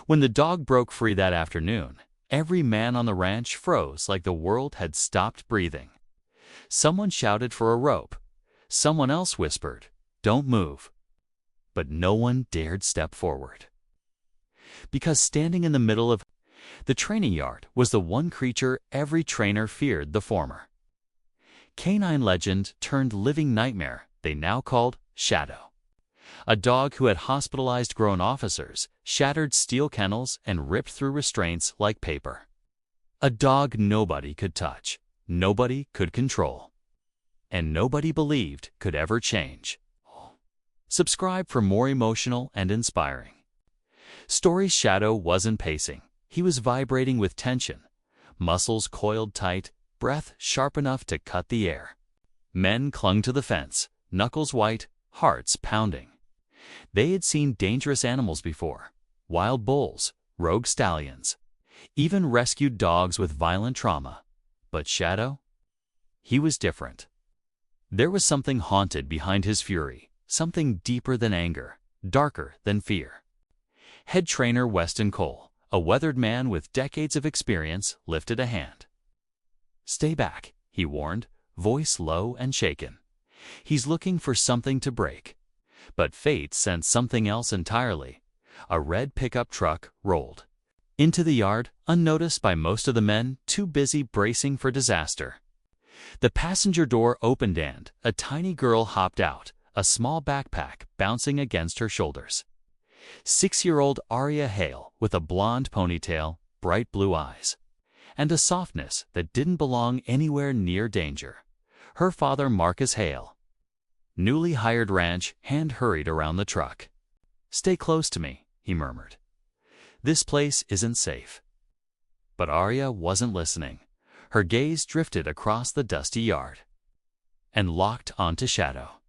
When the dog broke free that afternoon, every man on the ranch froze like the world had stopped breathing. Someone shouted for a rope. Someone else whispered, "Don't move." But no one dared step forward. Because standing in the middle of the training yard was the one creature every trainer feared, the former. Canine legend turned living nightmare they now called Shadow. A dog who had hospitalized grown officers, shattered steel kennels, and ripped through restraints like paper. A dog nobody could touch, nobody could control, and nobody believed could ever change. Subscribe for more emotional and inspiring stories. Shadow wasn't pacing. He was vibrating with tension, muscles coiled tight, breath sharp enough to cut the air. Men clung to the fence, knuckles white, hearts pounding. They had seen dangerous animals before: wild bulls, rogue stallions, even rescued dogs with violent trauma. But Shadow? He was different. There was something haunted behind his fury, something deeper than anger, darker than fear. Head trainer Weston Cole, a weathered man with decades of experience, lifted a hand. "Stay back," he warned, voice low and shaken. "He's looking for something to break." But fate sent something else entirely. A red pickup truck rolled into the yard, unnoticed by most of the men, too busy bracing for disaster. The passenger door opened and a tiny girl hopped out, a small backpack bouncing against her shoulders. 6-year-old Aria Hale, with a blonde ponytail, bright blue eyes, and a softness that didn't belong anywhere near danger. Her father, Marcus Hale, newly hired ranch hand, hurried around the truck. "Stay close to me," he murmured. "This place isn't safe." But Aria wasn't listening. Her gaze drifted across the dusty yard and locked onto Shadow.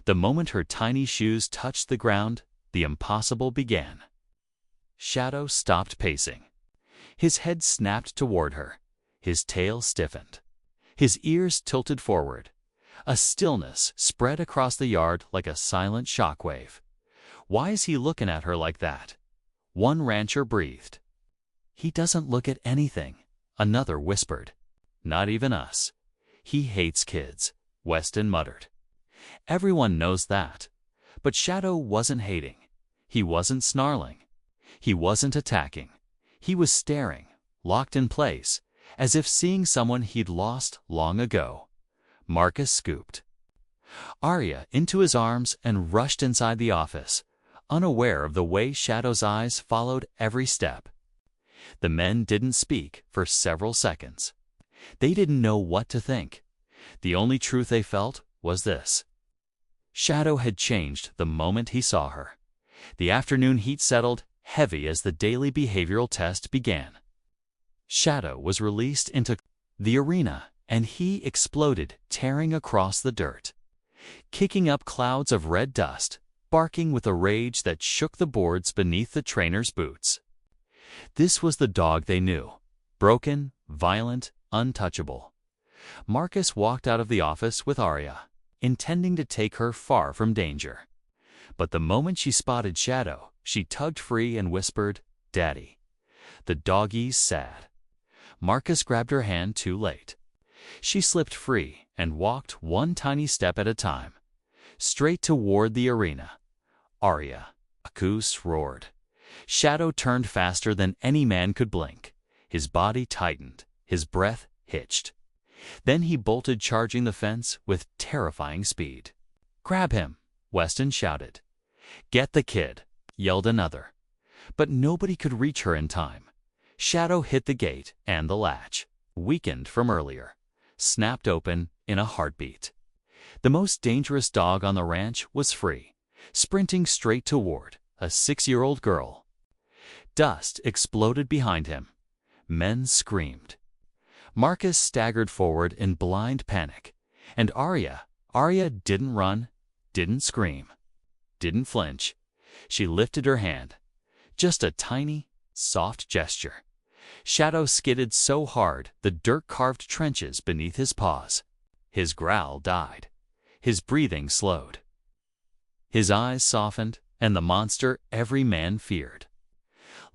The moment her tiny shoes touched the ground, the impossible began. Shadow stopped pacing. His head snapped toward her. His tail stiffened. His ears tilted forward. A stillness spread across the yard like a silent shockwave. "Why is he looking at her like that?" one rancher breathed. "He doesn't look at anything," another whispered. "Not even us. He hates kids," Weston muttered. "Everyone knows that." But Shadow wasn't hating. He wasn't snarling. He wasn't attacking. He was staring, locked in place, as if seeing someone he'd lost long ago. Marcus scooped Aria into his arms and rushed inside the office, unaware of the way Shadow's eyes followed every step. The men didn't speak for several seconds. They didn't know what to think. The only truth they felt was this: Shadow had changed the moment he saw her. The afternoon heat settled heavy as the daily behavioral test began. Shadow was released into the arena, and he exploded, tearing across the dirt, kicking up clouds of red dust, barking with a rage that shook the boards beneath the trainer's boots. This was the dog they knew: broken, violent, untouchable. Marcus walked out of the office with Aria, intending to take her far from danger. But the moment she spotted Shadow, she tugged free and whispered, "Daddy." The doggie's sad. Marcus grabbed her hand too late. She slipped free and walked one tiny step at a time, straight toward the arena. "Aria!" a goose roared. Shadow turned faster than any man could blink. His body tightened, his breath hitched. Then he bolted, charging the fence with terrifying speed. "Grab him!" Weston shouted. "Get the kid!" yelled another. But nobody could reach her in time. Shadow hit the gate, and the latch, weakened from earlier, snapped open in a heartbeat. The most dangerous dog on the ranch was free, sprinting straight toward a 6-year-old girl. Dust exploded behind him. Men screamed. Marcus staggered forward in blind panic, and Aria didn't run, didn't scream, didn't flinch. She lifted her hand. Just a tiny, soft gesture. Shadow skidded so hard the dirt carved trenches beneath his paws. His growl died. His breathing slowed. His eyes softened, and the monster every man feared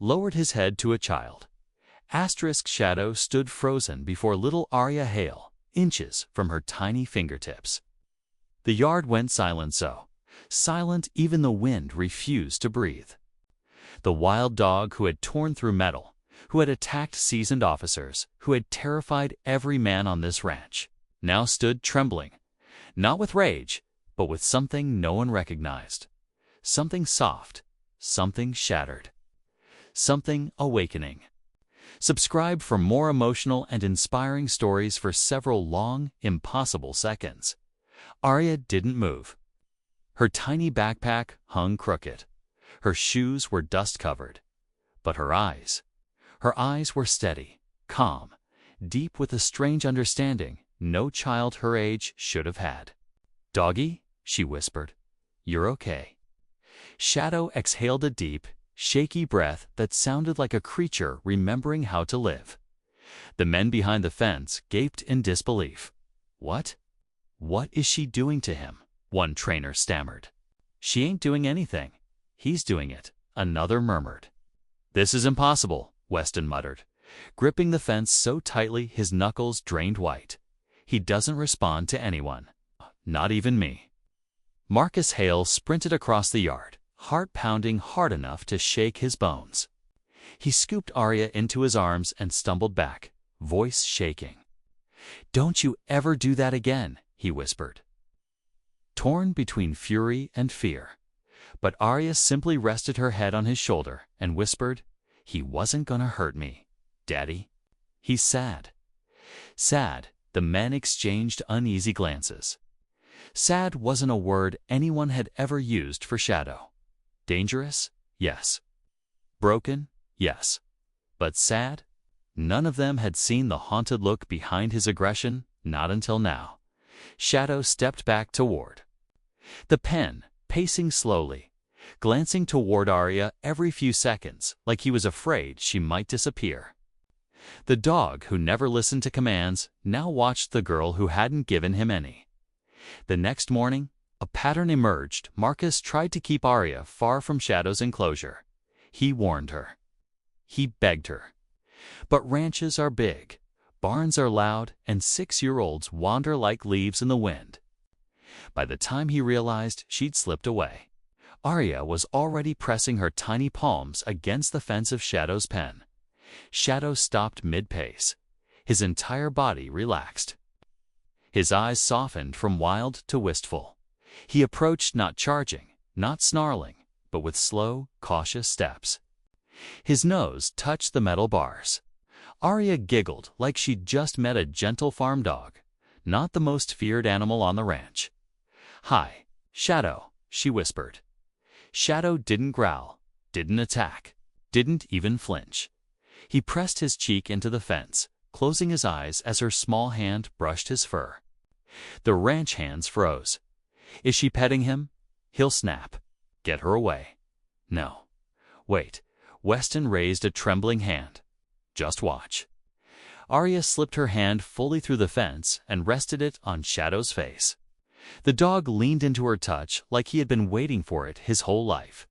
lowered his head to a child. Asterisk Shadow stood frozen before little Aria Hale, inches from her tiny fingertips. The yard went silent so. Silent even the wind refused to breathe. The wild dog who had torn through metal, who had attacked seasoned officers, who had terrified every man on this ranch, now stood trembling, not with rage, but with something no one recognized. Something soft, something shattered, something awakening. Subscribe for more emotional and inspiring stories for several long, impossible seconds. Aria didn't move. Her tiny backpack hung crooked. Her shoes were dust-covered. But her eyes were steady, calm, deep with a strange understanding no child her age should have had. "Doggy," she whispered, "you're okay." Shadow exhaled a deep, shaky breath that sounded like a creature remembering how to live. The men behind the fence gaped in disbelief. "What? What is she doing to him?" one trainer stammered. "She ain't doing anything. He's doing it," another murmured. "This is impossible," Weston muttered, gripping the fence so tightly his knuckles drained white. "He doesn't respond to anyone. Not even me." Marcus Hale sprinted across the yard, heart pounding hard enough to shake his bones. He scooped Aria into his arms and stumbled back, voice shaking. "Don't you ever do that again," he whispered. Torn between fury and fear. But Aria simply rested her head on his shoulder and whispered, "He wasn't gonna hurt me, Daddy." "He's sad." Sad. The men exchanged uneasy glances. Sad wasn't a word anyone had ever used for Shadow. Dangerous? Yes. Broken? Yes. But sad? None of them had seen the haunted look behind his aggression, not until now. Shadow stepped back toward the pen, pacing slowly, glancing toward Aria every few seconds like he was afraid she might disappear. The dog who never listened to commands now watched the girl who hadn't given him any. The next morning, a pattern emerged. Marcus tried to keep Aria far from Shadow's enclosure. He warned her. He begged her. But ranches are big, barns are loud, and 6-year-olds wander like leaves in the wind. By the time he realized she'd slipped away, Aria was already pressing her tiny palms against the fence of Shadow's pen. Shadow stopped mid-pace. His entire body relaxed. His eyes softened from wild to wistful. He approached not charging, not snarling, but with slow, cautious steps. His nose touched the metal bars. Aria giggled like she'd just met a gentle farm dog, not the most feared animal on the ranch. "Hi, Shadow," she whispered. Shadow didn't growl, didn't attack, didn't even flinch. He pressed his cheek into the fence, closing his eyes as her small hand brushed his fur. The ranch hands froze. Is she petting him? He'll snap. Get her away. No. Wait. Weston raised a trembling hand. Just watch. Aria slipped her hand fully through the fence and rested it on Shadow's face. The dog leaned into her touch like he had been waiting for it his whole life.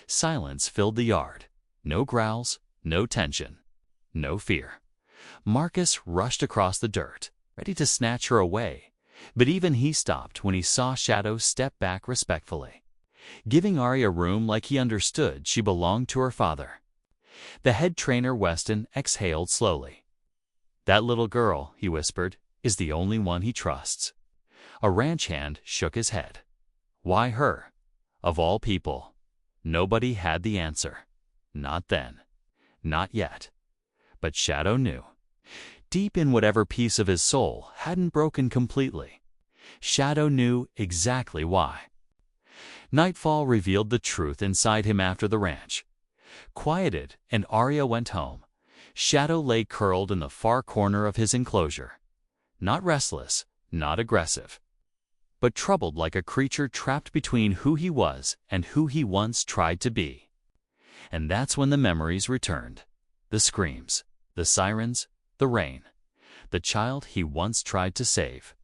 Silence filled the yard. No growls, no tension, no fear. Marcus rushed across the dirt, ready to snatch her away, but even he stopped when he saw Shadow step back respectfully, giving Aria room like he understood she belonged to her father. The head trainer Weston exhaled slowly. "That little girl," he whispered, "is the only one he trusts." A ranch hand shook his head. Why her? Of all people. Nobody had the answer. Not then. Not yet. But Shadow knew. Deep in whatever piece of his soul hadn't broken completely. Shadow knew exactly why. Nightfall revealed the truth inside him after the ranch. Quieted, and Aria went home. Shadow lay curled in the far corner of his enclosure. Not restless, not aggressive, but troubled like a creature trapped between who he was and who he once tried to be. And that's when the memories returned. The screams, the sirens, the rain, the child he once tried to save.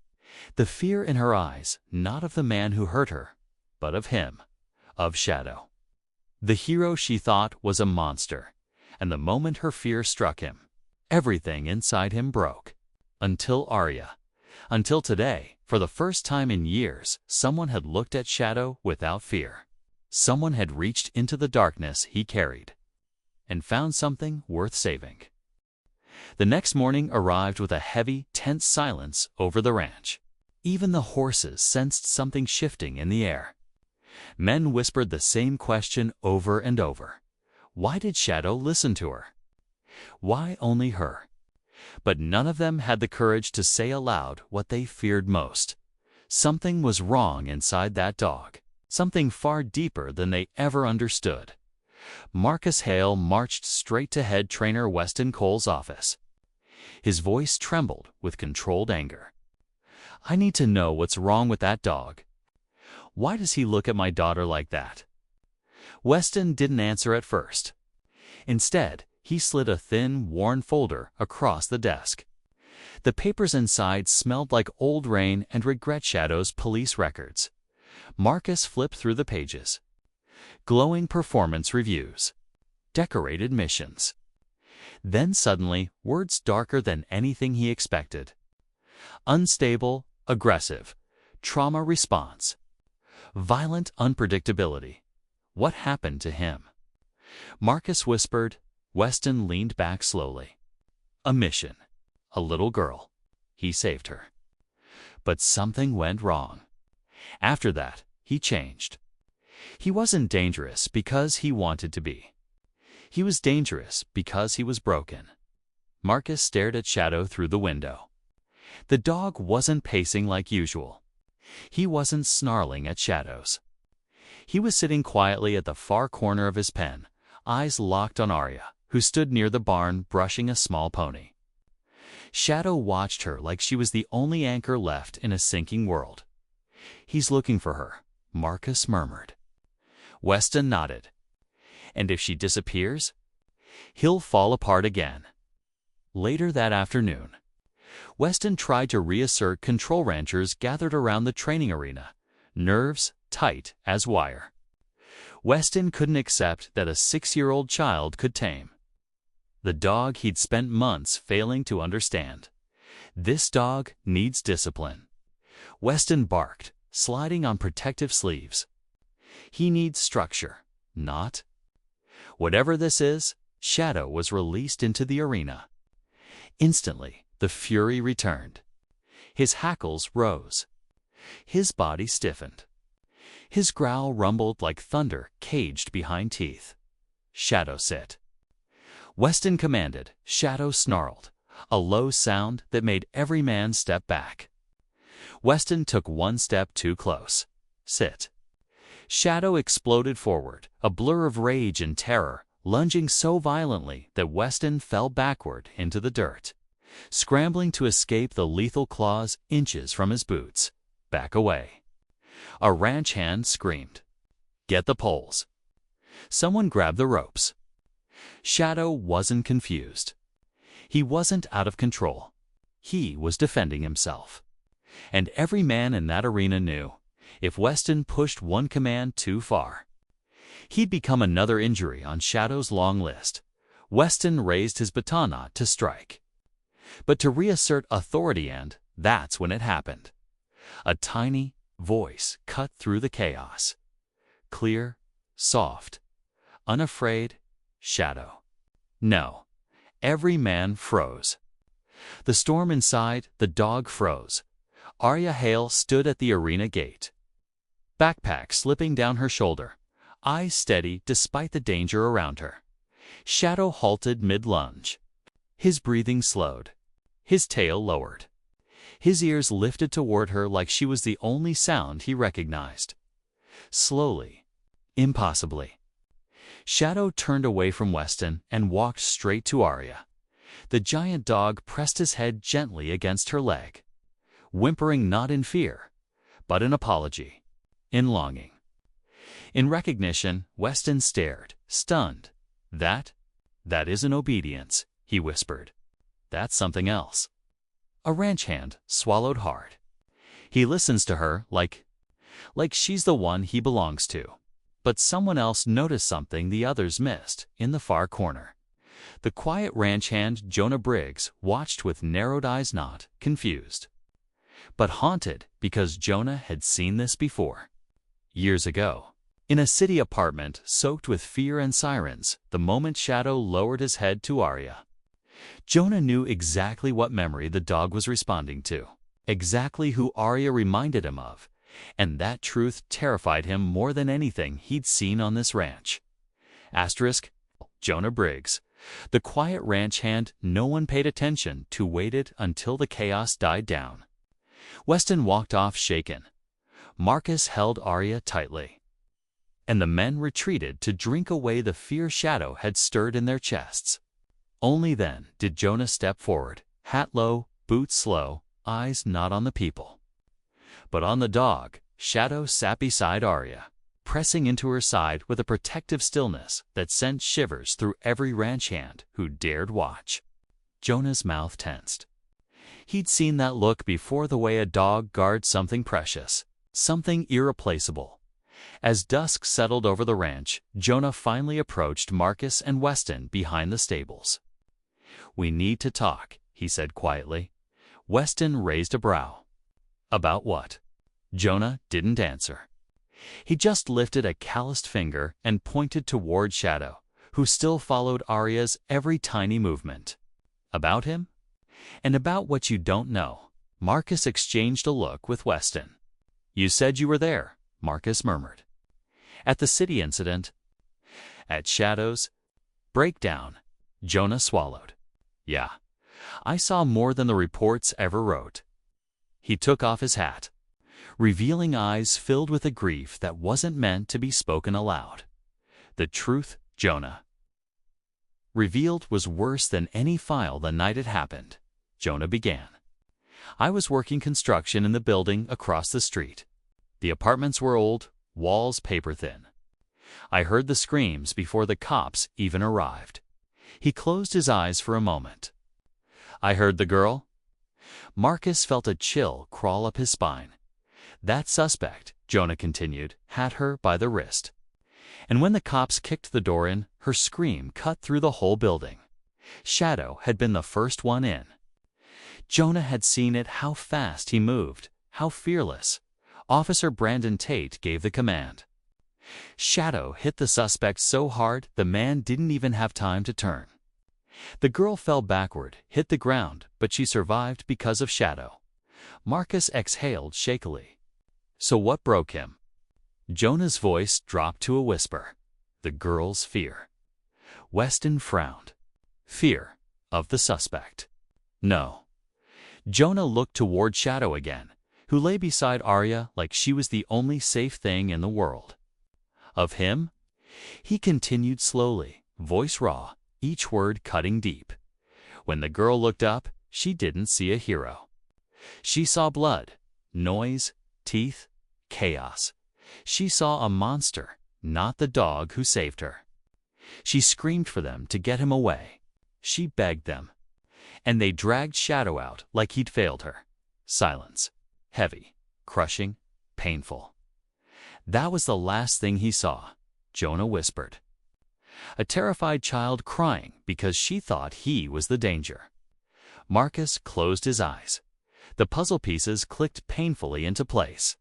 The fear in her eyes, not of the man who hurt her, but of him, of Shadow. The hero she thought was a monster, and the moment her fear struck him, everything inside him broke. Until Aria. Until today, for the first time in years, someone had looked at Shadow without fear. Someone had reached into the darkness he carried and found something worth saving. The next morning arrived with a heavy, tense silence over the ranch. Even the horses sensed something shifting in the air. Men whispered the same question over and over. Why did Shadow listen to her? Why only her? But none of them had the courage to say aloud what they feared most. Something was wrong inside that dog, something far deeper than they ever understood. Marcus Hale marched straight to head trainer Weston Cole's office. His voice trembled with controlled anger. "I need to know what's wrong with that dog. Why does he look at my daughter like that?" Weston didn't answer at first. Instead, he slid a thin, worn folder across the desk. The papers inside smelled like old rain and regret Shadow's police records. Marcus flipped through the pages. Glowing performance reviews. Decorated missions. Then suddenly, words darker than anything he expected. Unstable, aggressive, trauma response. Violent unpredictability. What happened to him? Marcus whispered. Weston leaned back slowly. A mission. A little girl. He saved her. But something went wrong. After that, he changed. He wasn't dangerous because he wanted to be. He was dangerous because he was broken. Marcus stared at Shadow through the window. The dog wasn't pacing like usual. He wasn't snarling at Shadows. He was sitting quietly at the far corner of his pen, eyes locked on Aria, who stood near the barn brushing a small pony. Shadow watched her like she was the only anchor left in a sinking world. "He's looking for her," Marcus murmured. Weston nodded. "And if she disappears, he'll fall apart again." Later that afternoon, Weston tried to reassert control ranchers gathered around the training arena, nerves tight as wire. Weston couldn't accept that a 6-year-old child could tame the dog he'd spent months failing to understand. "This dog needs discipline," Weston barked, sliding on protective sleeves. "He needs structure, not..." Whatever this is, Shadow was released into the arena. Instantly, the fury returned. His hackles rose. His body stiffened. His growl rumbled like thunder caged behind teeth. "Shadow, sit." Weston commanded. Shadow snarled, a low sound that made every man step back. Weston took one step too close. "Sit." Shadow exploded forward, a blur of rage and terror, lunging so violently that Weston fell backward into the dirt, scrambling to escape the lethal claws inches from his boots. "Back away." A ranch hand screamed. "Get the poles." Someone grabbed the ropes. Shadow wasn't confused. He wasn't out of control. He was defending himself. And every man in that arena knew, if Weston pushed one command too far, he'd become another injury on Shadow's long list. Weston raised his baton to strike. But to reassert authority, and that's when it happened. A tiny voice cut through the chaos. Clear, soft, unafraid. "Shadow." No. Every man froze. The storm inside, the dog froze. Aria Hale stood at the arena gate, backpack slipping down her shoulder, eyes steady despite the danger around her. Shadow halted mid-lunge. His breathing slowed. His tail lowered. His ears lifted toward her like she was the only sound he recognized. Slowly, impossibly, Shadow turned away from Weston and walked straight to Aria. The giant dog pressed his head gently against her leg, whimpering not in fear, but in apology, in longing. In recognition, Weston stared, stunned. That isn't obedience," he whispered. "That's something else." A ranch hand swallowed hard. He listens to her like she's the one he belongs to. but someone else noticed something the others missed in the far corner. The quiet ranch hand Jonah Briggs watched with narrowed eyes, not confused, but haunted, because Jonah had seen this before. Years ago, in a city apartment soaked with fear and sirens, the moment Shadow lowered his head to Aria, Jonah knew exactly what memory the dog was responding to, exactly who Aria reminded him of, and that truth terrified him more than anything he'd seen on this ranch. Jonah Briggs, the quiet ranch hand no one paid attention to, waited until the chaos died down. Weston walked off shaken. Marcus held Aria tightly, and the men retreated to drink away the fear Shadow had stirred in their chests. Only then did Jonah step forward, hat low, boots slow, eyes not on the people, but on the dog. Shadow sat beside Aria, pressing into her side with a protective stillness that sent shivers through every ranch hand who dared watch. Jonah's mouth tensed. He'd seen that look before, the way a dog guards something precious, something irreplaceable. As dusk settled over the ranch, Jonah finally approached Marcus and Weston behind the stables. "We need to talk," he said quietly. Weston raised a brow. "About what?" Jonah didn't answer. He just lifted a calloused finger and pointed toward Shadow, who still followed Aria's every tiny movement. "About him? And about what you don't know." Marcus exchanged a look with Weston. "You said you were there," Marcus murmured. "At the city incident?" "At Shadow's breakdown." Jonah swallowed. "Yeah, I saw more than the reports ever wrote." He took off his hat, revealing eyes filled with a grief that wasn't meant to be spoken aloud. "The truth, Jonah revealed, was worse than any file the night it happened," Jonah began. "I was working construction in the building across the street. The apartments were old, walls paper-thin. I heard the screams before the cops even arrived." He closed his eyes for a moment. "I heard the girl." Marcus felt a chill crawl up his spine. "That suspect," Jonah continued, "had her by the wrist. And when the cops kicked the door in, her scream cut through the whole building. Shadow had been the first one in. Jonah had seen it, how fast he moved, how fearless. Officer Brandon Tate gave the command. Shadow hit the suspect so hard the man didn't even have time to turn. The girl fell backward, hit the ground, but she survived because of Shadow." Marcus exhaled shakily. "So what broke him?" Jonah's voice dropped to a whisper. "The girl's fear." Weston frowned. "Fear of the suspect?" "No." Jonah looked toward Shadow again, who lay beside Aria like she was the only safe thing in the world. "Of him?" He continued slowly, voice raw, each word cutting deep. "When the girl looked up, she didn't see a hero. She saw blood, noise, teeth, chaos. She saw a monster, not the dog who saved her. She screamed for them to get him away. She begged them. And they dragged Shadow out like he'd failed her." Silence. Heavy, crushing, painful. "That was the last thing he saw," Jonah whispered. "A terrified child crying because she thought he was the danger." Marcus closed his eyes. The puzzle pieces clicked painfully into place.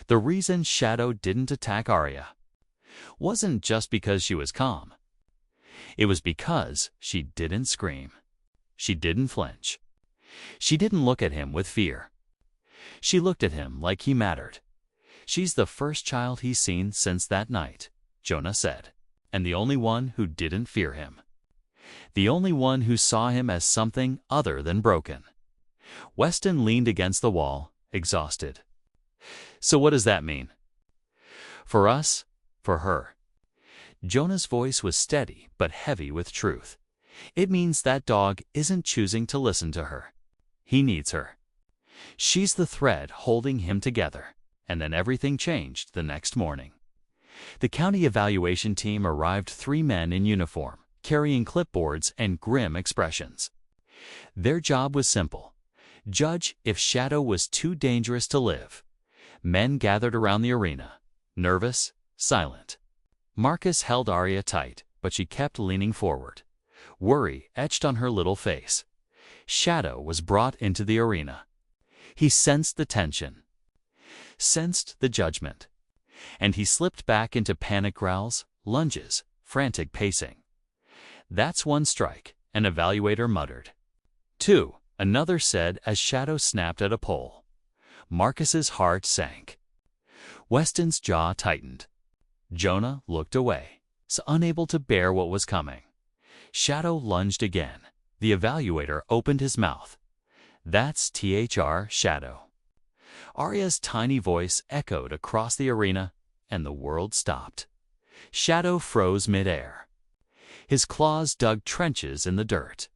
The reason Shadow didn't attack Aria wasn't just because she was calm. It was because she didn't scream. She didn't flinch. She didn't look at him with fear. She looked at him like he mattered. "She's the first child he's seen since that night," Jonah said, "and the only one who didn't fear him. The only one who saw him as something other than broken." Weston leaned against the wall, exhausted. "So what does that mean?" "For us, for her." Jonah's voice was steady but heavy with truth. "It means that dog isn't choosing to listen to her. He needs her. She's the thread holding him together." And then everything changed the next morning. The county evaluation team arrived, 3 men in uniform, carrying clipboards and grim expressions. Their job was simple: judge if Shadow was too dangerous to live. Men gathered around the arena, nervous, silent. Marcus held Aria tight, but she kept leaning forward. Worry etched on her little face. Shadow was brought into the arena. He sensed the tension, sensed the judgment, and he slipped back into panic growls, lunges, frantic pacing. "That's one strike," an evaluator muttered. "Two," another said as Shadow snapped at a pole. Marcus's heart sank. Weston's jaw tightened. Jonah looked away, unable to bear what was coming. Shadow lunged again. The evaluator opened his mouth. "That's THR, Shadow." Aria's tiny voice echoed across the arena, and the world stopped. Shadow froze midair. His claws dug trenches in the dirt.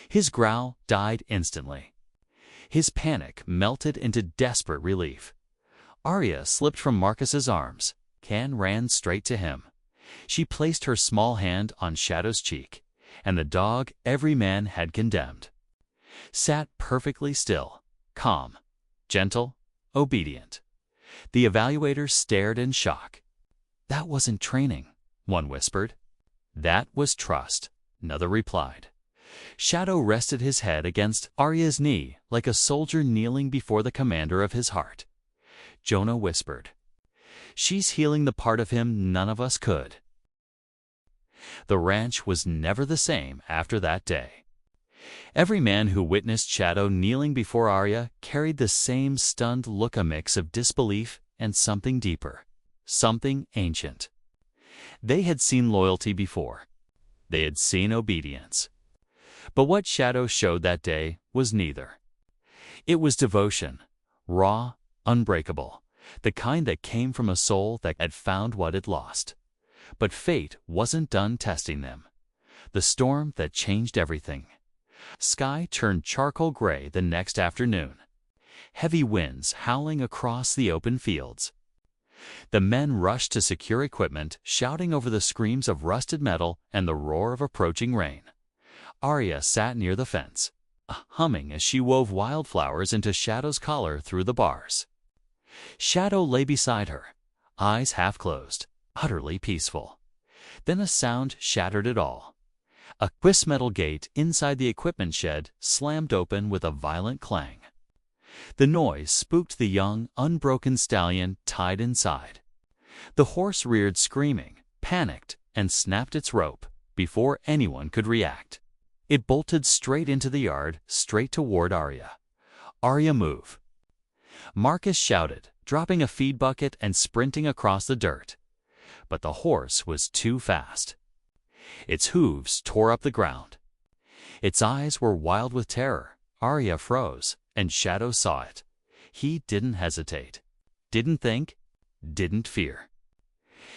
His growl died instantly. His panic melted into desperate relief. Aria slipped from Marcus's arms. Can ran straight to him. She placed her small hand on Shadow's cheek, and the dog every man had condemned sat perfectly still, calm, gentle, obedient. The evaluators stared in shock. "That wasn't training," one whispered. "That was trust," another replied. Shadow rested his head against Aria's knee like a soldier kneeling before the commander of his heart. Jonah whispered, "She's healing the part of him none of us could." The ranch was never the same after that day. Every man who witnessed Shadow kneeling before Aria carried the same stunned look, a mix of disbelief and something deeper, something ancient. They had seen loyalty before. They had seen obedience. But what Shadow showed that day was neither. It was devotion, raw, unbreakable, the kind that came from a soul that had found what it lost. But fate wasn't done testing them. The storm that changed everything. Sky turned charcoal gray the next afternoon. Heavy winds howling across the open fields. The men rushed to secure equipment, shouting over the screams of rusted metal and the roar of approaching rain. Aria sat near the fence, humming as she wove wildflowers into Shadow's collar through the bars. Shadow lay beside her, eyes half closed, utterly peaceful. Then a sound shattered it all. A twist metal gate inside the equipment shed slammed open with a violent clang. The noise spooked the young, unbroken stallion tied inside. The horse reared screaming, panicked, and snapped its rope before anyone could react. It bolted straight into the yard, straight toward Aria. "Aria, move!" Marcus shouted, dropping a feed bucket and sprinting across the dirt. But the horse was too fast. Its hooves tore up the ground. Its eyes were wild with terror. Aria froze, and Shadow saw it. He didn't hesitate, didn't think, didn't fear.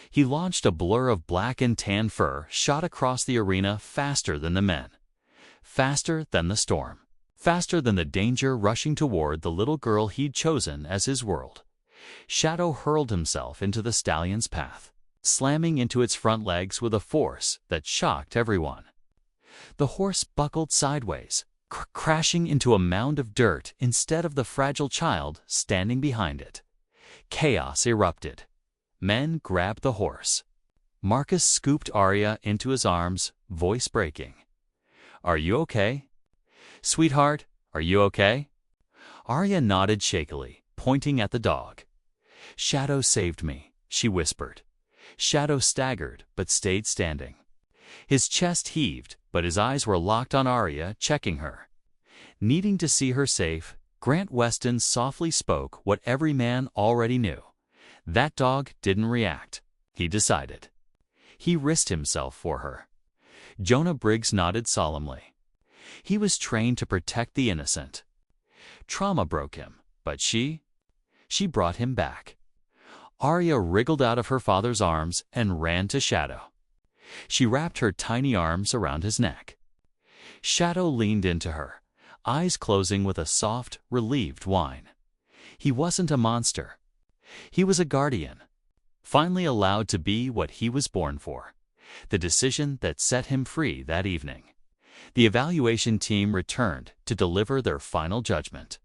He launched a blur of black and tan fur, shot across the arena faster than the men, faster than the storm, faster than the danger rushing toward the little girl he'd chosen as his world. Shadow hurled himself into the stallion's path, slamming into its front legs with a force that shocked everyone. The horse buckled sideways, crashing into a mound of dirt instead of the fragile child standing behind it. Chaos erupted. Men grabbed the horse. Marcus scooped Aria into his arms, voice breaking. "Are you okay? Sweetheart, are you okay?" Aria nodded shakily, pointing at the dog. "Shadow saved me," she whispered. Shadow staggered, but stayed standing. His chest heaved, but his eyes were locked on Aria, checking her. Needing to see her safe, Grant Weston softly spoke what every man already knew. That dog didn't react, he decided. He risked himself for her. Jonah Briggs nodded solemnly. He was trained to protect the innocent. Trauma broke him, but she brought him back. Aria wriggled out of her father's arms and ran to Shadow. She wrapped her tiny arms around his neck. Shadow leaned into her, eyes closing with a soft, relieved whine. He wasn't a monster. He was a guardian, finally allowed to be what he was born for. The decision that set him free that evening. The evaluation team returned to deliver their final judgment.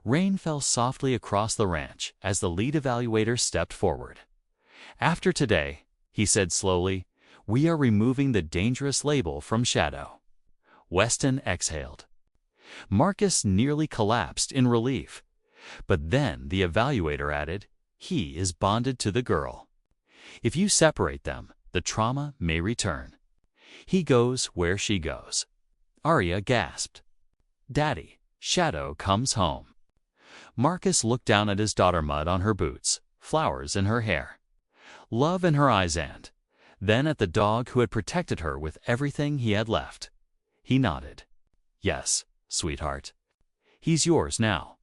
Rain fell softly across the ranch as the lead evaluator stepped forward. "After today, he said slowly. "We are removing the dangerous label from Shadow." Weston exhaled. Marcus nearly collapsed in relief. But then the evaluator added, "He is bonded to the girl. If you separate them, the trauma may return. He goes where she goes." Aria gasped. "Daddy, Shadow comes home." Marcus looked down at his daughter, mud on her boots, flowers in her hair, love in her eyes, and then at the dog who had protected her with everything he had left. He nodded. "Yes, sweetheart. He's yours now."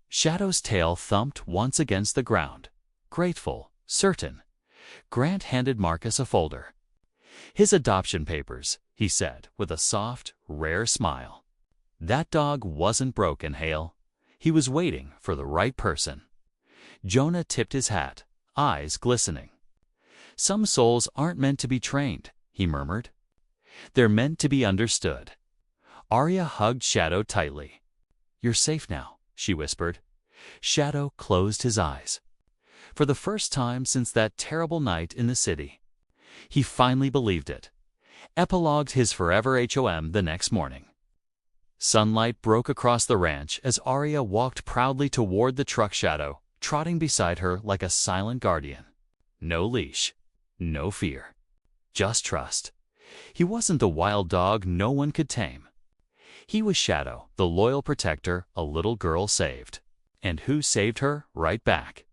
Shadow's tail thumped once against the ground. Grateful, certain. Grant handed Marcus a folder. "His adoption papers," he said with a soft, rare smile. "That dog wasn't broken, Hale. He was waiting for the right person." Jonah tipped his hat, eyes glistening. "Some souls aren't meant to be trained," he murmured. "They're meant to be understood." Aria hugged Shadow tightly. "You're safe now," she whispered. Shadow closed his eyes. For the first time since that terrible night in the city, he finally believed it. Epilogued his forever HOM the next morning. Sunlight broke across the ranch as Aria walked proudly toward the truck, Shadow trotting beside her like a silent guardian. No leash, no fear, just trust. He wasn't the wild dog no one could tame. He was Shadow, the loyal protector a little girl saved. And who saved her right back?